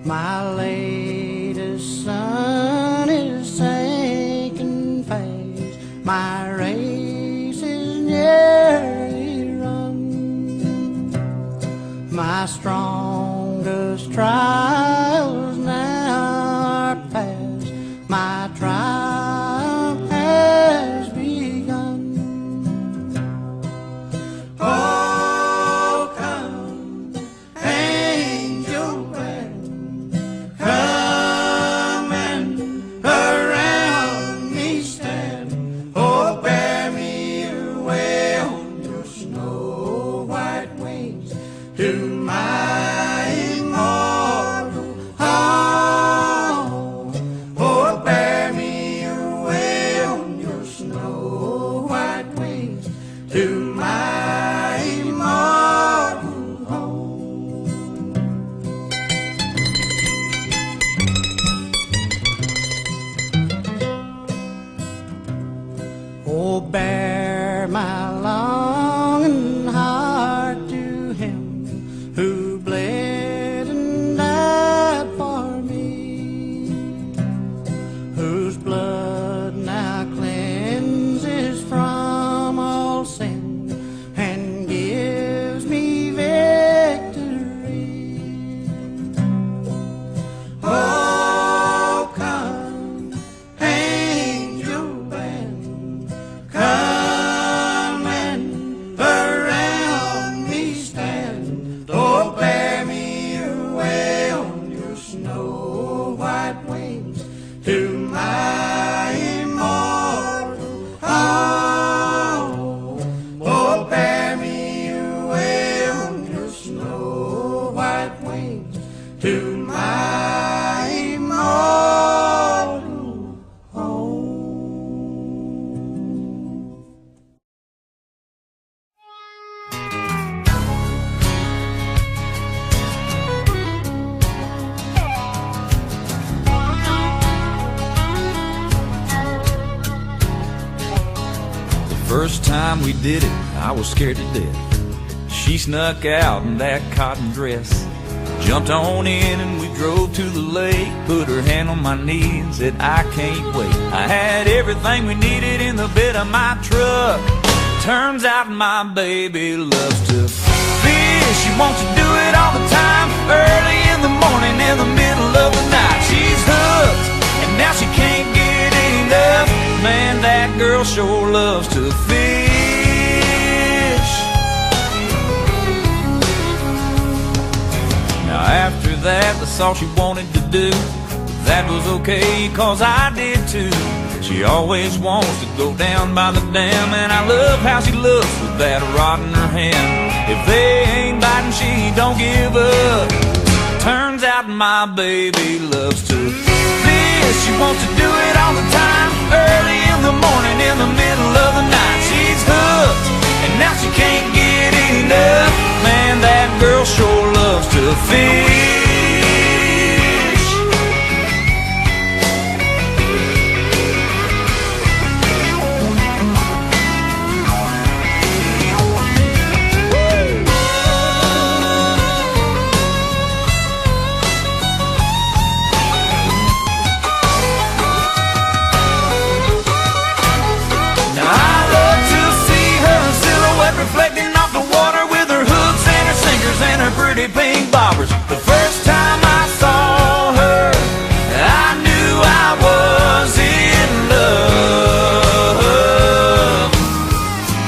My latest sun is sinking fast. My race is nearly run. My strongest trials now are past. My triumph has begun. Oh, come, angel band, come and around me stand. Oh, bear me away on your snow white wings to my immortal home. Oh, bear me away on your snow white wings to my immortal home. Oh, bear my longing heart to him who bled and died for me, whose blood now cleanses from all sin and gives me victory. Oh, come, angel band, come and around me stand. Oh, bear me away on your snow white wings to my immortal home. Oh, bear me away on your snow white wings to my immortal home. The first time we did it, I was scared to death. She snuck out in that cotton dress, jumped on in and we drove to the lake, put her hand on my knee and said, I can't wait. I had everything we needed in the bed of my truck. Turns out my baby loves to fish. She wants to do it all the time, early in the morning, in the middle of the night. She's hooked and now she can't get enough. Man, that girl sure loves to fish. Now after that, that's all she wanted to do. That was okay, cause I did too. She always wants to go down by the dam, and I love how she looks with that rod in her hand. If they ain't biting, she don't give up. Turns out my baby loves to fish. She wants to do it all the time, early in the morning, in the middle of the night. She's hooked, and now she can't get enough. Man, that girl sure loves to fish. Reflecting off the water with her hooks and her sinkers and her pretty pink bobbers. The first time I saw her, I knew I was in love.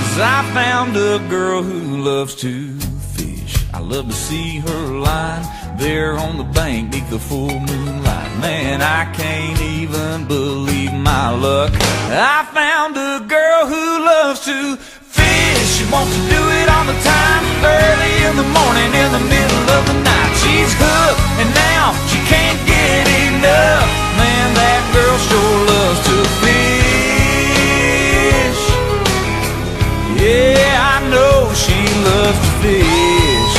'Cause I found a girl who loves to fish. I love to see her lying there on the bank beneath the full moonlight. Man, I can't even believe my luck. I found a girl who loves to fish. She wants to do it all the time, early in the morning, in the middle of the night. She's hooked, and now she can't get enough. Man, that girl sure loves to fish. Yeah, I know she loves to fish.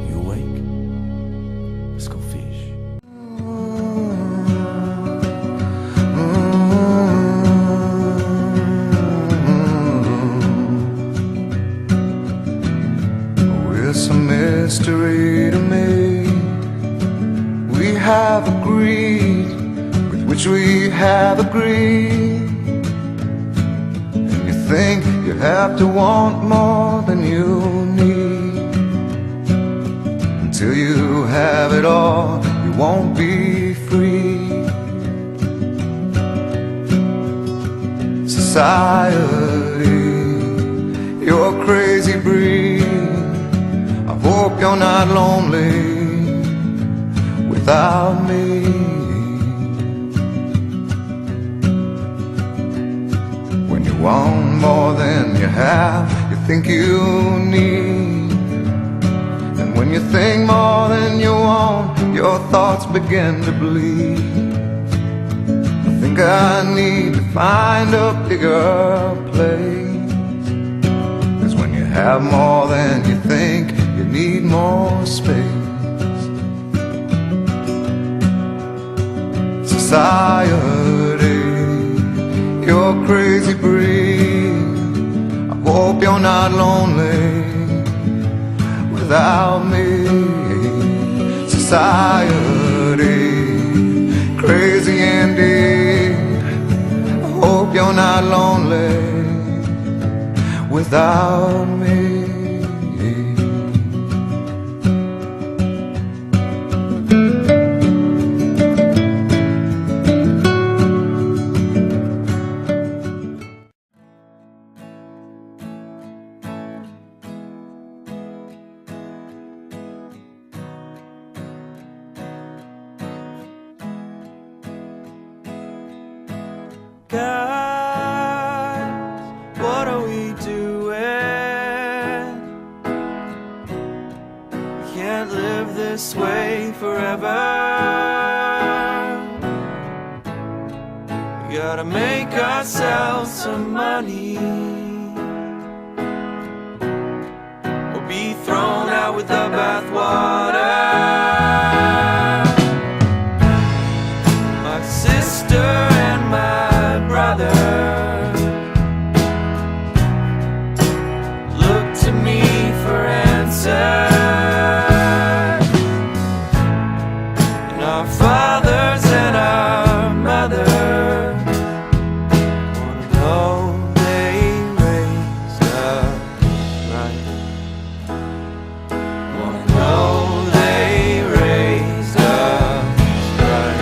You awake? Let's go fish. mystery to me. We have agreed with which we have agreed. And you think you have to want more than you need. Until you have it all, you won't be free. Society, you're a crazy breed. I hope you're not lonely without me. When you want more than you have, you think you need. And when you think more than you want, your thoughts begin to bleed. I think I need to find a bigger place. 'Cause when you have more than you think, you need more space. Society, you're a crazy breed. I hope you're not lonely without me. Society, crazy indeed. I hope you're not lonely without me. Guys, what are we doing? We can't live this way forever. We gotta make ourselves some money, or be thrown out with the bathwater. My sister and my brother look to me for answers, and our fathers and our mothers wanna know they raised us right. Wanna know they raised us right.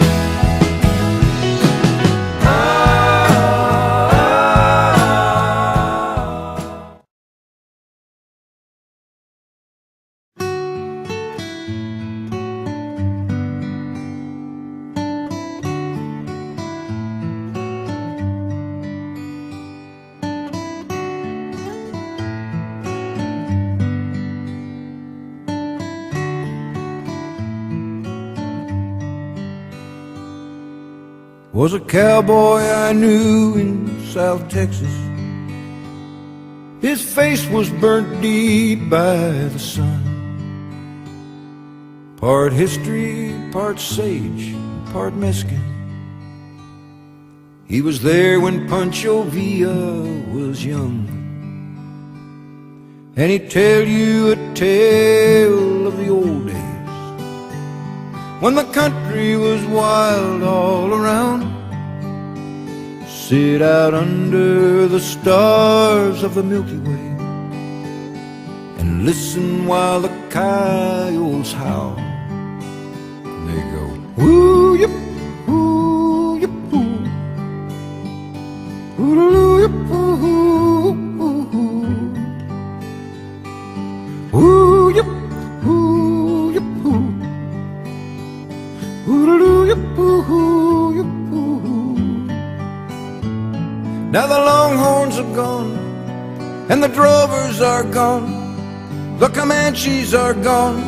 Was a cowboy I knew in South Texas. His face was burnt deep by the sun. Part history, part sage, part Mexican. He was there when Pancho Villa was young, and he'd tell you a tale of the old days, when the country was wild all around. Sit out under the stars of the Milky Way and listen while the coyotes howl. They go woo yip woo yip woo, woo yip woo woo, woo yip woo yip woo, woo yip woo yip woo. Now the longhorns are gone, and the drovers are gone, the Comanches are gone,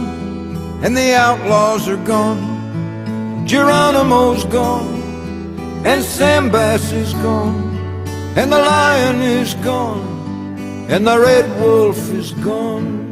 and the outlaws are gone. Geronimo's gone, and Sam Bass is gone, and the lion is gone, and the red wolf is gone.